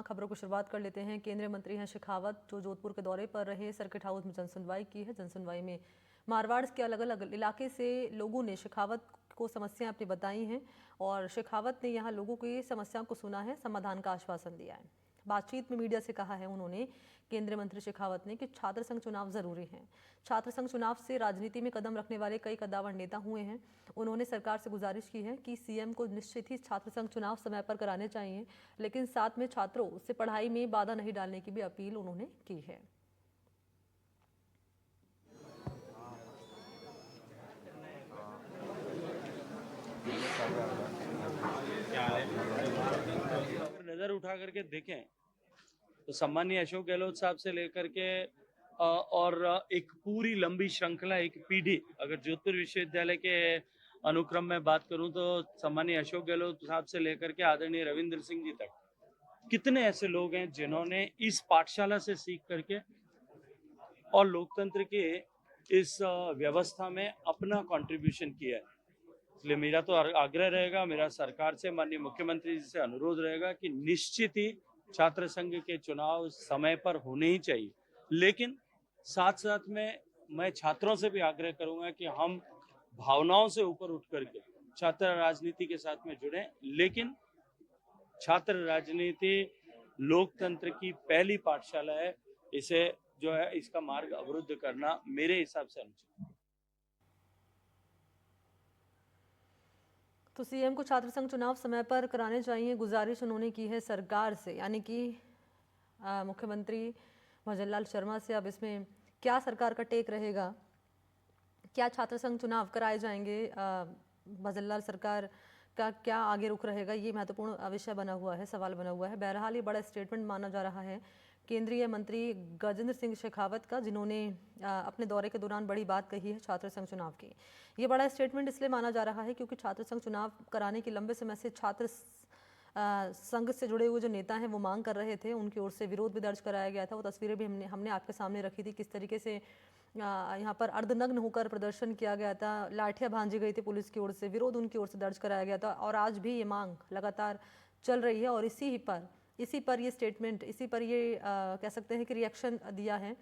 खबरों को शुरुआत कर लेते हैं। केंद्रीय मंत्री हैं शेखावत, जो जोधपुर के दौरे पर रहे, सर्किट हाउस में जनसुनवाई की है। जनसुनवाई में मारवाड़ के अलग अलग इलाके से लोगों ने शेखावत को समस्याएं अपनी बताई हैं और शेखावत ने यहां लोगों की समस्याओं को सुना है, समाधान का आश्वासन दिया है। बातचीत में मीडिया से कहा है उन्होंने, केंद्रीय मंत्री शेखावत ने, कि छात्र संघ चुनाव जरूरी हैं। छात्र संघ चुनाव से राजनीति में कदम रखने वाले कई कद्दावर नेता हुए हैं। उन्होंने सरकार से गुजारिश की है कि सीएम को निश्चित ही छात्र संघ चुनाव समय पर कराने चाहिए, लेकिन साथ में छात्रों से पढ़ाई में बाधा नहीं डालने की भी अपील उन्होंने की है। नजर उठा करके देखें तो सम्मानीय अशोक गहलोत साहब से लेकर के और एक पूरी लंबी श्रृंखला, एक पीढ़ी, अगर जोधपुर विश्वविद्यालय के अनुक्रम में बात करूं तो सम्मानीय अशोक गहलोत साहब से लेकर के आदरणीय रविंद्र सिंह जी तक, कितने ऐसे लोग हैं जिन्होंने इस पाठशाला से सीख करके और लोकतंत्र के इस व्यवस्था में अपना कंट्रीब्यूशन किया है। इसलिए मेरा तो आग्रह रहेगा, मेरा सरकार से, माननीय मुख्यमंत्री जी से अनुरोध रहेगा कि निश्चित ही छात्र संघ के चुनाव समय पर होने ही चाहिए। लेकिन साथ साथ में मैं छात्रों से भी आग्रह करूंगा कि हम भावनाओं से ऊपर उठ करके छात्र राजनीति के साथ में जुड़े। लेकिन छात्र राजनीति लोकतंत्र की पहली पाठशाला है, इसे जो है इसका मार्ग अवरुद्ध करना मेरे हिसाब से अनुचित है। तो सीएम को छात्र संघ चुनाव समय पर कराने चाहिए, गुजारिश उन्होंने की है सरकार से, यानी कि मुख्यमंत्री भजनलाल शर्मा से। अब इसमें क्या सरकार का टेक रहेगा, क्या छात्र संघ चुनाव कराए जाएंगे, भजनलाल सरकार का क्या आगे रुख रहेगा, ये महत्वपूर्ण विषय बना हुआ है, सवाल बना हुआ है। बहरहाल ये बड़ा स्टेटमेंट माना जा रहा है केंद्रीय मंत्री गजेंद्र सिंह शेखावत का, जिन्होंने अपने दौरे के दौरान बड़ी बात कही है छात्र संघ चुनाव की। ये बड़ा स्टेटमेंट इसलिए माना जा रहा है क्योंकि छात्र संघ चुनाव कराने की लंबे समय से छात्र संघ से जुड़े हुए जो नेता हैं वो मांग कर रहे थे। उनकी ओर से विरोध भी दर्ज कराया गया था। वो तस्वीरें भी हमने आपके सामने रखी थी, किस तरीके से यहाँ पर अर्धनग्न होकर प्रदर्शन किया गया था, लाठियां भांजी गई थी पुलिस की ओर से, विरोध उनकी ओर से दर्ज कराया गया था। और आज भी ये मांग लगातार चल रही है और इसी पर ये स्टेटमेंट, इसी पर ये कह सकते हैं कि रिएक्शन दिया है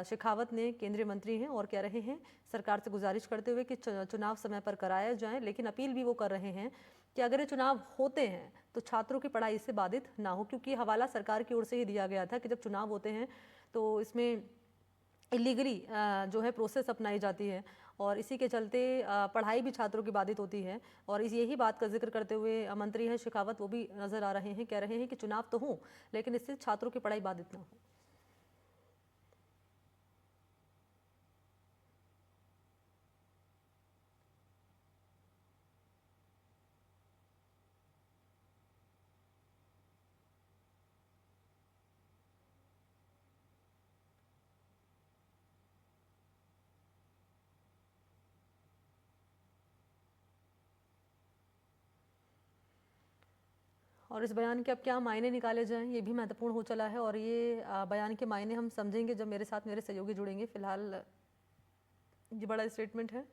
शेखावत ने। केंद्रीय मंत्री हैं और कह रहे हैं, सरकार से गुजारिश करते हुए कि चुनाव समय पर कराया जाए, लेकिन अपील भी वो कर रहे हैं कि अगर ये चुनाव होते हैं तो छात्रों की पढ़ाई से बाधित ना हो, क्योंकि हवाला सरकार की ओर से ही दिया गया था कि जब चुनाव होते हैं तो इसमें इलीगली जो है प्रोसेस अपनाई जाती है और इसी के चलते पढ़ाई भी छात्रों की बाधित होती है। और यही बात का जिक्र करते हुए मंत्री हैं शेखावत, वो भी नजर आ रहे हैं, कह रहे हैं कि चुनाव तो हो लेकिन इससे छात्रों की पढ़ाई बाधित ना हो। और इस बयान के अब क्या मायने निकाले जाएं, ये भी महत्वपूर्ण हो चला है। और ये बयान के मायने हम समझेंगे जब मेरे साथ मेरे सहयोगी जुड़ेंगे। फिलहाल ये बड़ा स्टेटमेंट है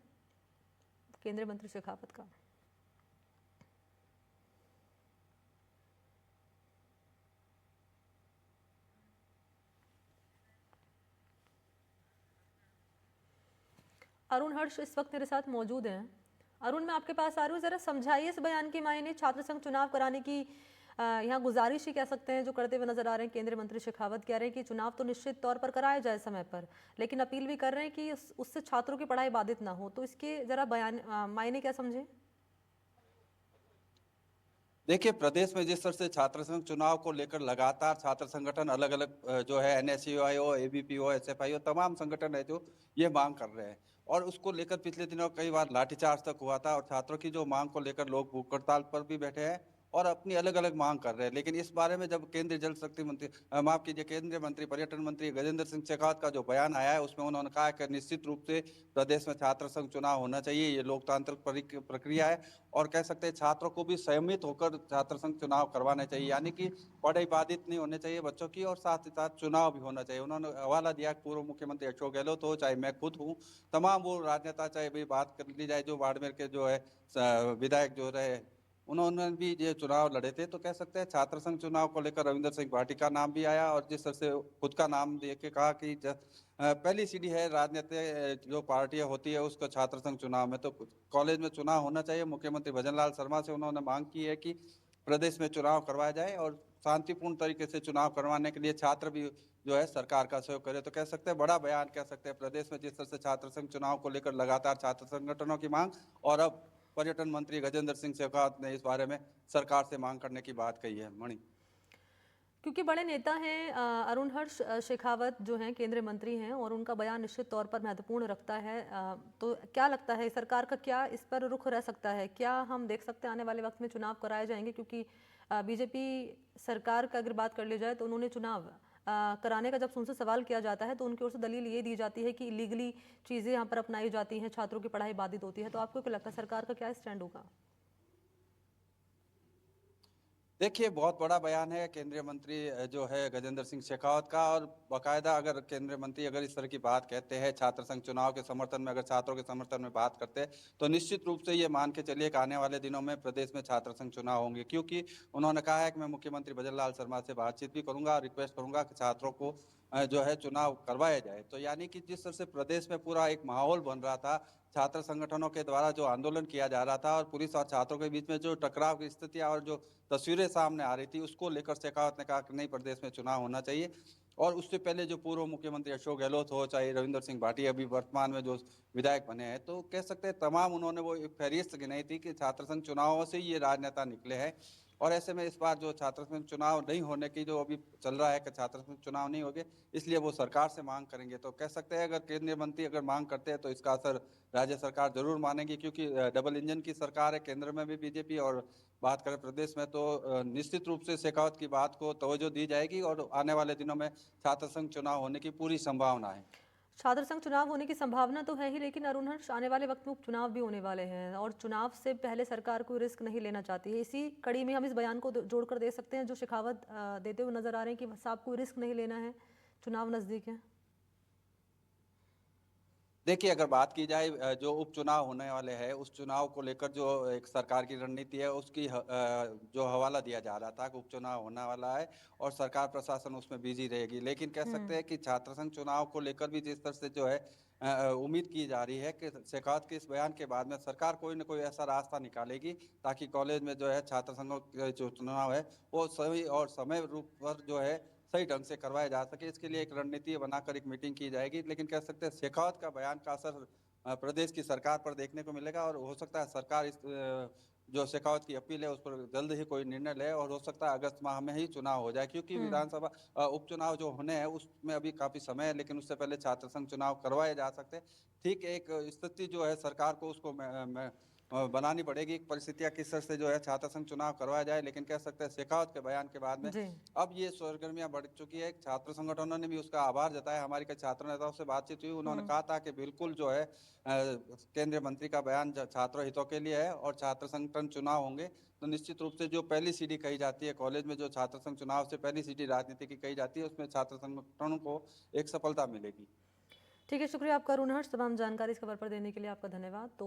केंद्रीय मंत्री शेखावत का। अरुण हर्ष इस वक्त मेरे साथ मौजूद हैं। अरुण, मैं आपके पास आ रही हूँ, जरा समझाइए इस बयान के मायने। छात्र संघ चुनाव कराने की यहाँ गुजारिश ही कह सकते हैं जो करते हुए नजर आ रहे हैं केंद्रीय मंत्री शेखावत। कह रहे हैं कि चुनाव तो निश्चित तौर पर कराया जाए समय पर, लेकिन अपील भी कर रहे हैं कि उससे छात्रों की पढ़ाई बाधित ना हो। तो इसके जरा बयान मायने क्या समझे? देखिए, प्रदेश में जिस तरह से छात्र संघ चुनाव को लेकर लगातार छात्र संगठन अलग अलग जो है एनएसयूआई हो, एबीपी हो, एसएफआई हो, तमाम संगठन है जो ये मांग कर रहे हैं और उसको लेकर पिछले दिनों कई बार लाठीचार्ज तक हुआ था और छात्रों की जो मांग को लेकर लोग भूख हड़ताल पर भी बैठे हैं और अपनी अलग अलग मांग कर रहे हैं। लेकिन इस बारे में जब केंद्रीय जल शक्ति मंत्री माफ कीजिए केंद्रीय मंत्री पर्यटन मंत्री गजेंद्र सिंह शेखावत का जो बयान आया है उसमें उन्होंने कहा कि निश्चित रूप से प्रदेश में छात्र संघ चुनाव होना चाहिए, ये लोकतांत्रिक प्रक्रिया है और कह सकते हैं छात्रों को भी संयमित होकर छात्र संघ चुनाव करवाने चाहिए, यानी कि पढ़ाई बाधित नहीं होने चाहिए बच्चों की और साथ ही साथ चुनाव भी होना चाहिए। उन्होंने हवाला दिया पूर्व मुख्यमंत्री अशोक गहलोत हो, चाहे मैं खुद हूँ, तमाम वो राजनेता, चाहे भी बात कर ली जाए जो बाड़मेर के जो है विधायक जो रहे उन्होंने भी ये चुनाव लड़े थे। तो कह सकते हैं छात्र संघ चुनाव को लेकर रविंद्र सिंह भाटी का नाम भी आया और जिस तरह से खुद का नाम दे के कहा कि पहली सीढ़ी है राजनीतिक जो पार्टियां होती है उसको छात्र संघ चुनाव में, तो कॉलेज में चुनाव होना चाहिए। मुख्यमंत्री भजनलाल शर्मा से उन्होंने मांग की है कि प्रदेश में चुनाव करवाया जाए और शांतिपूर्ण तरीके से चुनाव करवाने के लिए छात्र भी जो है सरकार का सहयोग करे। तो कह सकते हैं बड़ा बयान कह सकते हैं प्रदेश में जिस तरह से छात्र संघ चुनाव को लेकर लगातार छात्र संगठनों की मांग, और अब पर्यटन मंत्री गजेंद्र सिंह शेखावत ने इस बारे में सरकार से मांग करने की बात कही है। मणि, क्योंकि बड़े नेता हैं अरुण हर्ष शेखावत जो हैं केंद्रीय मंत्री हैं और उनका बयान निश्चित तौर पर महत्वपूर्ण रखता है, तो क्या लगता है सरकार का क्या इस पर रुख रह सकता है? क्या हम देख सकते हैं आने वाले वक्त में चुनाव कराए जाएंगे? क्योंकि बीजेपी सरकार का अगर बात कर ली जाए तो उन्होंने चुनाव कराने का जब उनसे सवाल किया जाता है तो उनकी ओर से दलील ये दी जाती है कि इलीगली चीज़ें यहाँ पर अपनाई जाती हैं, छात्रों की पढ़ाई बाधित होती है। तो आपको क्या लगता है सरकार का क्या स्टैंड होगा? देखिए बहुत बड़ा बयान है केंद्रीय मंत्री जो है गजेंद्र सिंह शेखावत का, और बाकायदा अगर केंद्रीय मंत्री अगर इस तरह की बात कहते हैं छात्र संघ चुनाव के समर्थन में, अगर छात्रों के समर्थन में बात करते हैं तो निश्चित रूप से ये मान के चलिए कि आने वाले दिनों में प्रदेश में छात्र संघ चुनाव होंगे। क्योंकि उन्होंने कहा है कि मैं मुख्यमंत्री भजनलाल शर्मा से बातचीत भी करूंगा और रिक्वेस्ट करूंगा कि छात्रों को जो है चुनाव करवाया जाए। तो यानी कि जिस तरह से प्रदेश में पूरा एक माहौल बन रहा था, छात्र संगठनों के द्वारा जो आंदोलन किया जा रहा था और पुलिस और छात्रों के बीच में जो टकराव की स्थितियां और जो तस्वीरें सामने आ रही थी, उसको लेकर शेखावत ने कहा कि नहीं, प्रदेश में चुनाव होना चाहिए। और उससे पहले जो पूर्व मुख्यमंत्री अशोक गहलोत हो, चाहे रविंद्र सिंह भाटी अभी वर्तमान में जो विधायक बने हैं, तो कह सकते हैं तमाम उन्होंने वो एक फहरिस्त गिनाई थी कि छात्र संघ चुनावों से ही ये राजनेता निकले हैं। और ऐसे में इस बार जो छात्र संघ चुनाव नहीं होने की जो अभी चल रहा है कि छात्र संघ चुनाव नहीं होंगे, इसलिए वो सरकार से मांग करेंगे। तो कह सकते हैं अगर केंद्रीय मंत्री अगर मांग करते हैं तो इसका असर राज्य सरकार जरूर मानेगी, क्योंकि डबल इंजन की सरकार है, केंद्र में भी बीजेपी और बात करें प्रदेश में तो निश्चित रूप से शेखावत की बात को तवज्जो दी जाएगी और आने वाले दिनों में छात्र संघ चुनाव होने की पूरी संभावना है। छात्र संघ चुनाव होने की संभावना तो है ही, लेकिन अरुण हर्ष आने वाले वक्त में उपचुनाव भी होने वाले हैं और चुनाव से पहले सरकार कोई रिस्क नहीं लेना चाहती है। इसी कड़ी में हम इस बयान को जोड़कर दे सकते हैं जो शेखावत देते हुए नजर आ रहे हैं कि साहब कोई रिस्क नहीं लेना है, चुनाव नजदीक है। देखिए अगर बात की जाए जो उपचुनाव होने वाले हैं उस चुनाव को लेकर जो एक सरकार की रणनीति है उसकी जो हवाला दिया जा रहा था कि उपचुनाव होने वाला है और सरकार प्रशासन उसमें बिजी रहेगी। लेकिन कह सकते हैं कि छात्र संघ चुनाव को लेकर भी जिस तरह से जो है उम्मीद की जा रही है कि शेखावत के इस बयान के बाद में सरकार कोई न कोई ऐसा रास्ता निकालेगी ताकि कॉलेज में जो है छात्र संघों के जो चुनाव है वो सही और समय रूप पर जो है सही ढंग से करवाया जा सके। इसके लिए एक रणनीति बनाकर एक मीटिंग की जाएगी। लेकिन कह सकते हैं शेखावत का बयान का असर प्रदेश की सरकार पर देखने को मिलेगा और हो सकता है सरकार इस जो शेखावत की अपील है उस पर जल्द ही कोई निर्णय ले और हो सकता है अगस्त माह में ही चुनाव हो जाए, क्योंकि विधानसभा उपचुनाव जो होने हैं उसमें अभी काफी समय है, लेकिन उससे पहले छात्र संघ चुनाव करवाए जा सकते हैं। ठीक एक स्थिति जो है सरकार को उसको बनानी पड़ेगी, परिस्थितियां किस तरह से जो है छात्र संघ चुनाव करवाया जाए। लेकिन कह सकते हैं शेखावत के बयान के बाद में जी। अब ये सरगर्मियां बढ़ चुकी है। छात्र संगठनों ने भी उसका आभार जताया। हमारी कई छात्र नेताओं से बातचीत हुई, उन्होंने कहा था कि बिल्कुल जो है केंद्रीय मंत्री का बयान छात्र हितों के लिए है और छात्र संगठन चुनाव होंगे तो निश्चित रूप से जो पहली सीढ़ी कही जाती है कॉलेज में, जो छात्र संघ चुनाव से पहली सीढ़ी राजनीति की कही जाती है, उसमें छात्र संगठनों को एक सफलता मिलेगी। ठीक है, शुक्रिया आपका अरुण हर्ष। तमाम जानकारी इस खबर पर देने के लिए आपका धन्यवाद। तो